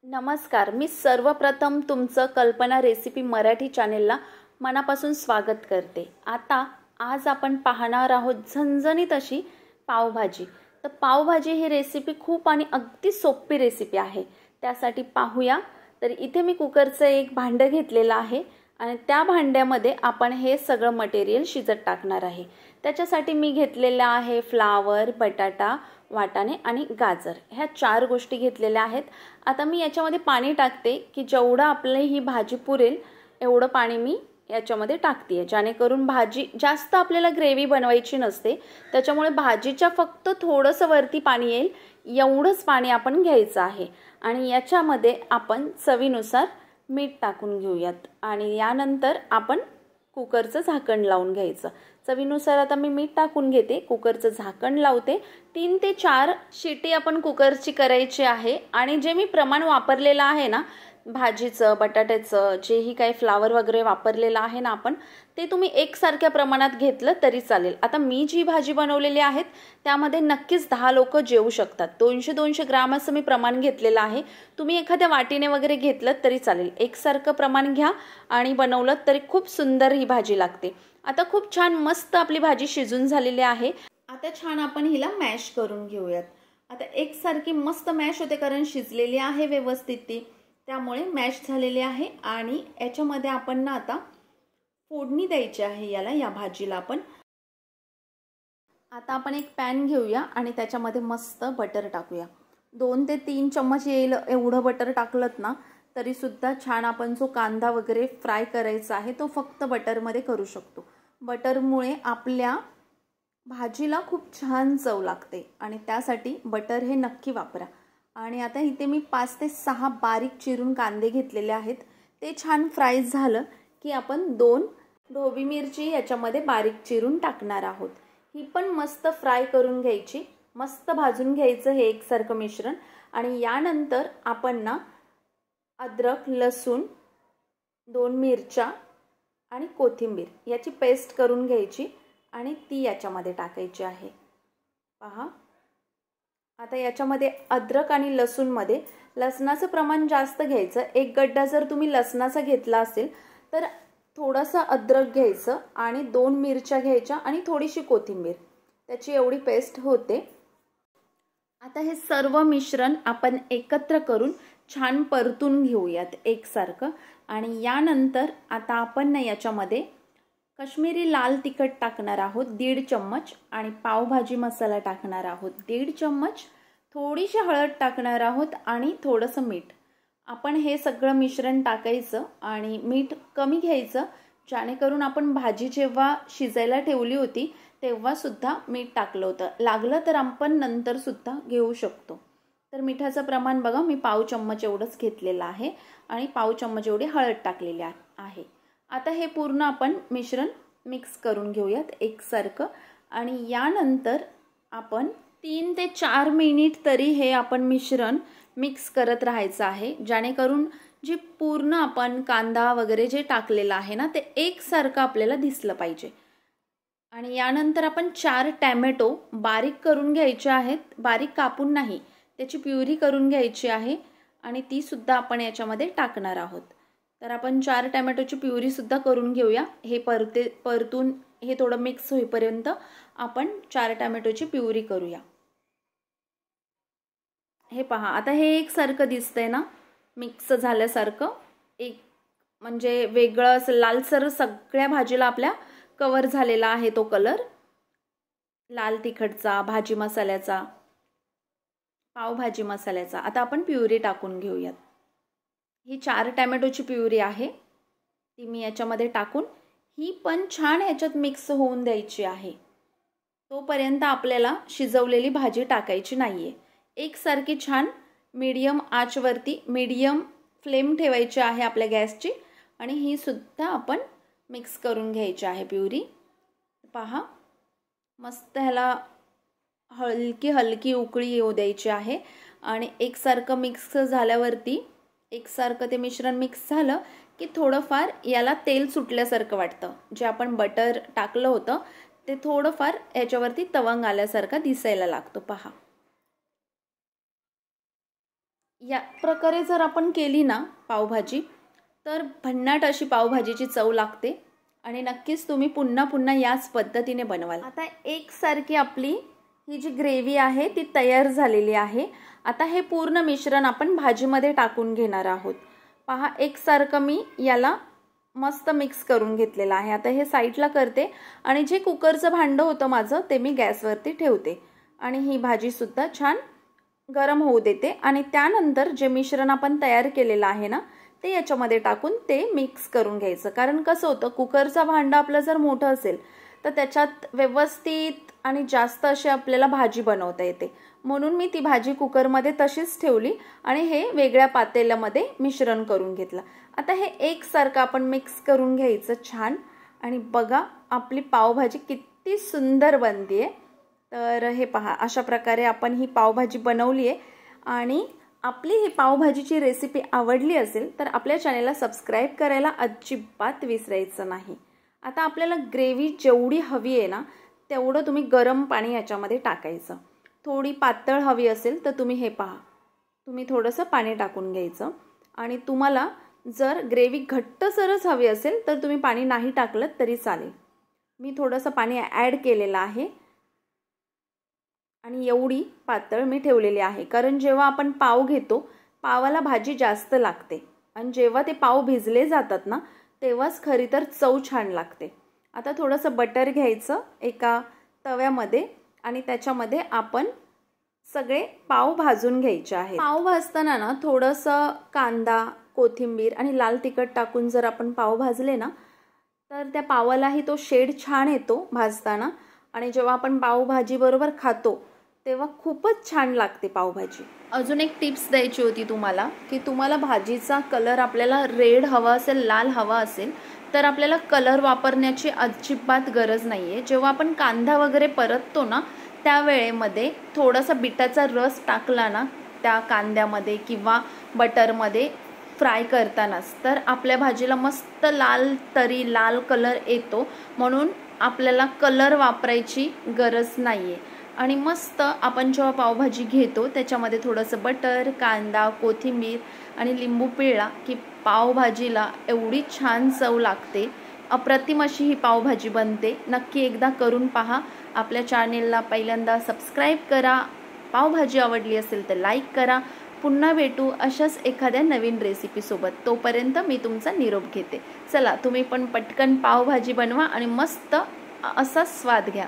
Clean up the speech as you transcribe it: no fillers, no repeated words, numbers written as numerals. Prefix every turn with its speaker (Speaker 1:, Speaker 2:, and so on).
Speaker 1: नमस्कार. मी सर्वप्रथम तुमचं कल्पना रेसिपी मराठी चॅनेलला मनापासून स्वागत करते. आज आपण पाहणार आहोत झणझणीत अशी पावभाजी. तर पावभाजी ही रेसिपी खूप आणि अगदी सोपी रेसिपी आहे. त्यासाठी पाहूया. तर इथे मी कुकरचं एक भांडं घेतलेलं आहे आणि त्या भांड्यामध्ये आपण हे सगळं मटेरियल शिजत टाकणार आहे. त्याच्यासाठी मी घेतलेलं आहे फ्लावर, बटाटा, वाटाणे आणि गाजर, ह्या 4 गोष्टी घेतलेल्या आहेत. आता मी याच्यामध्ये पाणी टाकते की जेवढं आपली ही भाजी पुरेल एवढं पाणी मी याच्यामध्ये टाकते, जेणेकरून भाजी जास्त आपल्याला ग्रेव्ही बनवायची नसते. त्याच्यामुळे भाजीच्या फक्त थोडंसं वरती पाणी येईल एवढंच पाणी आपण घ्यायचं आहे. आणि याच्यामध्ये आपण चवीनुसार मीठ टाकून घेऊयात आणि यानंतर आपण कुकरचं झाकण लावून घ्यायचं. चवीनुसार आता मी मीठ टाकून घेते, कुकरचं झाकण लावते. 3 ते 4 शिटी आपण कुकरची करायची आहे. आणि जे मी प्रमाण वापरलेलं आहे ना भाजीचं, बटाट्याचं, जेही काही फ्लावर वगैरे वापरलेलं आहे ना आपण, ते तुम्ही एकसारख्या प्रमाणात घेतलं तरी चालेल. आता मी जी भाजी बनवलेली आहेत त्यामध्ये नक्कीच 10 लोक जेवू शकतात. 200-200 ग्राम असं मी प्रमाण घेतलेलं आहे. तुम्ही एखाद्या वाटीने वगैरे घेतलं तरी चालेल. एकसारखं प्रमाण घ्या आणि बनवलं तरी खूप सुंदर ही भाजी लागते. आता खूप छान मस्त आपली भाजी शिजून झालेली आहे. आता छान आपण हिला मॅश करून घेऊयात. आता एकसारखी मस्त मॅश होते कारण शिजलेली आहे व्यवस्थित ती, त्यामुळे मॅश झालेली आहे. आणि याच्यामध्ये आपण ना आता फोडणी द्यायची आहे या भाजीला. आता आपण एक पॅन घेऊया आणि त्याच्यामध्ये मस्त बटर टाकूया. 2 ते 3 चम्मच येईल एवढं बटर टाकलत ना तरी सुद्धा छान. आपण जो कांदा वगैरे फ्राय करायचा आहे तो फक्त बटरमध्ये करू शकतो. बटरमुळे आपल्या भाजीला खूप छान चव लागते आणि त्यासाठी बटर हे नक्की वापरा. आणि आता इथे मी 5 ते 6 बारीक चिरून कांदे घेतलेले आहेत. ते छान फ्राय झालं की आपण 2 ढोबळी मिरची याच्यामध्ये बारीक चिरून टाकणार आहोत. ही पण मस्त फ्राय करून घ्यायची, मस्त भाजून घ्यायचं हे एकसारखं मिश्रण. आणि यानंतर आपण ना अद्रक, लसूण, 2 मिरच्या आणि कोथिंबीर याची पेस्ट करून घ्यायची आणि ती याच्यामध्ये टाकायची आहे. पहा, आता याच्यामध्ये अद्रक आणि लसूणमध्ये लसणाचं प्रमाण जास्त घ्यायचं. एक गड्डा जर तुम्ही लसणाचा घेतला असेल तर थोडासा अद्रक घ्यायचं आणि 2 मिरच्या घ्यायच्या आणि थोडीशी कोथिंबीर, त्याची एवढी पेस्ट होते. आता हे सर्व मिश्रण आपण एकत्र करून छान परतून घेऊयात एकसारखं. आणि यानंतर आता आपण ना याच्यामध्ये काश्मीरी लाल तिखट टाकणार आहोत 1.5 चम्मच आणि पावभाजी मसाला टाकणार आहोत 1.5 चम्मच, थोडीशी हळद टाकणार आहोत आणि थोडंसं मीठ. आपण हे सगळं मिश्रण टाकायचं आणि मीठ कमी घ्यायचं, जेणेकरून आपण भाजी जेव्हा शिजायला ठेवली होती तेव्हा सुद्धा मीठ टाकलं होतं. लागलं तर आपण नंतर सुद्धा घेऊ शकतो. तर मिठाचं प्रमाण बघा, मी पाव चम्मच एवढंच घेतलेलं आहे आणि पाव चम्मच एवढी हळद टाकलेली आहे. आता हे पूर्ण आपण मिश्रण मिक्स करून घेऊयात एकसारखं. आणि यानंतर आपण 3 ते 4 मिनिट तरी हे आपण मिश्रण मिक्स करत राहायचं आहे, जेणेकरून जे पूर्ण आपण कांदा वगैरे जे टाकलेलं आहे ना ते एकसारखं आपल्याला दिसलं पाहिजे. आणि यानंतर आपण 4 टॅमॅटो बारीक करून घ्यायचे आहेत, बारीक कापून नाही, त्याची प्युरी करून घ्यायची आहे आणि ती सुद्धा आपण याच्यामध्ये टाकणार आहोत. तर आपण 4 टॅमॅटोची प्युरी सुद्धा करून घेऊया. हे परतून हे थोडं मिक्स होईपर्यंत आपण 4 टॅमॅटोची प्युरी करूया. हे पहा, आता हे एकसारखं दिसतंय ना, मिक्स झाल्यासारखं. एक म्हणजे वेगळं असं लालसर सगळ्या भाजीला आपल्या कवर झालेला आहे तो कलर लाल तिखटचा, भाजी मसाल्याचा, पावभाजी मसाल्याचा. आता आपण प्युरी टाकून घेऊयात. ही 4 टॅमॅटोची प्युरी आहे ती मी याच्यामध्ये टाकून ही पण छान ह्याच्यात मिक्स होऊन द्यायची आहे. तोपर्यंत आपल्याला शिजवलेली भाजी टाकायची नाहीये. एकसारखी छान मीडियम आचवरती मीडियम फ्लेम ठेवायची आहे आपल्या गॅसची आणि ही सुद्धा आपण मिक्स करून घ्यायची आहे प्युरी. पहा, मस्त ह्याला हलकी उकळी येऊ द्यायची आहे. आणि एकसारखं मिक्स झाल्यावरती एकसारखं ते मिश्रण मिक्स झालं की थोडंफार याला तेल सुटल्यासारखं वाटतं. जे आपण बटर टाकलं होतं ते थोडंफार याच्यावरती तवंग आल्यासारखा दिसायला लागतो. पहा, या प्रकारे जर आपण केली ना पावभाजी, तर भन्नाट अशी पावभाजीची चव लागते आणि नक्कीच तुम्ही पुन्हा पुन्हा याच पद्धतीने बनवाल। आता एकसारखी आपली ही जी ग्रेव्ही आहे ती तयार झालेली आहे। आता हे पूर्ण मिश्रण आपण भाजीमध्ये टाकून घेणार आहोत। पहा, एकसारखं मी याला मस्त मिक्स करून घेतलेलं आहे। आता हे साईडला करते आणि जे कुकरचं भांडं होतं माझं ते मी गॅसवरती ठेवते आणि ही भाजी सुद्धा छान गरम होऊ देते आणि त्यानंतर जे मिश्रण आपण तयार केलेलं आहे ना ते याच्यामध्ये टाकून ते मिक्स करून घ्यायचं। कारण कसं होतं, कुकरचा भांडं आपलं जर मोठं असेल तर त्याच्यात व्यवस्थित आणि जास्त अशी आपल्याला भाजी बनवता येते, म्हणून मी ती भाजी कुकरमध्ये तशीच ठेवली आणि हे वेगळ्या पातेल्यामध्ये मिश्रण करून घेतलं। आता हे एकसारखं आपण मिक्स करून घ्यायचं छान आणि बघा आपली पावभाजी किती सुंदर बनते। तर हे पहा, अशा प्रकारे आपण ही पावभाजी बनवली आहे आणि आपली ही पावभाजीची रेसिपी आवडली असेल तर आपल्या चॅनलला सबस्क्राईब करायला अजिबात विसरायचं नाही। आता आपल्याला ग्रेव्ही जेवढी हवी आहे ना तेवढं तुम्ही गरम पाणी याच्यामध्ये टाकायचं। थोडी पातळ हवी असेल तर तुम्ही हे पहा, तुम्ही थोडंसं पाणी टाकून घ्यायचं आणि तुम्हाला जर ग्रेव्ही घट्टसरच हवी असेल तर तुम्ही पाणी नाही टाकलं तरी चालेल। मी थोडंसं पाणी ॲड केलेलं आहे आणि एवढी पातळ मी ठेवलेली आहे, कारण जेव्हा आपण पाव घेतो पावाला भाजी जास्त लागते आणि जेव्हा ते पाव भिजले जातात ना तेव्हाच खरी तर चव छान लागते। आता थोडंसं बटर घ्यायचं एका तव्यामध्ये आणि त्याच्यामध्ये आपण सगळे पाव भाजून घ्यायचे आहेत। पाव भाजताना ना थोडंसं कांदा, कोथिंबीर आणि लाल तिखट टाकून जर आपण पाव भाजले ना तर त्या पावालाही तो शेड छान येतो भाजताना आणि जेव्हा आपण पावभाजी बरोबर खातो तेव्हा खूपच छान लागते पावभाजी। अजून एक टिप्स द्यायची होती तुम्हाला की तुम्हाला भाजीचा कलर आपल्याला रेड हवा असेल, लाल हवा असेल तर आपल्याला कलर वापरण्याची अजिबात गरज नाही आहे। जेव्हा आपण कांदा वगैरे परततो ना त्यावेळेमध्ये थोडासा बिटाचा रस टाकला ना त्या कांद्यामध्ये किंवा बटरमध्ये फ्राय करतानाच तर आपल्या भाजीला मस्त लाल तरी लाल कलर येतो, म्हणून आपल्याला कलर वापरायची गरज नाही आहे। आणि मस्त आपण जेव्हा पावभाजी घेतो त्याच्यामध्ये थोडंसं बटर, कांदा, कोथिंबीर आणि लिंबू पिळला की पावभाजीला एवढी छान चव लागते, अप्रतिम अशी ही पावभाजी बनते। नक्की एकदा करून पहा। आपल्या चॅनेलला पहिल्यांदा सबस्क्राईब करा, पावभाजी आवडली असेल तर लाईक करा। पुन्हा भेटू अशाच एखाद्या नवीन रेसिपीसोबत, तोपर्यंत मी तुमचा निरोप घेते। चला, तुम्ही पण पटकन पावभाजी बनवा आणि मस्त असा स्वाद घ्या।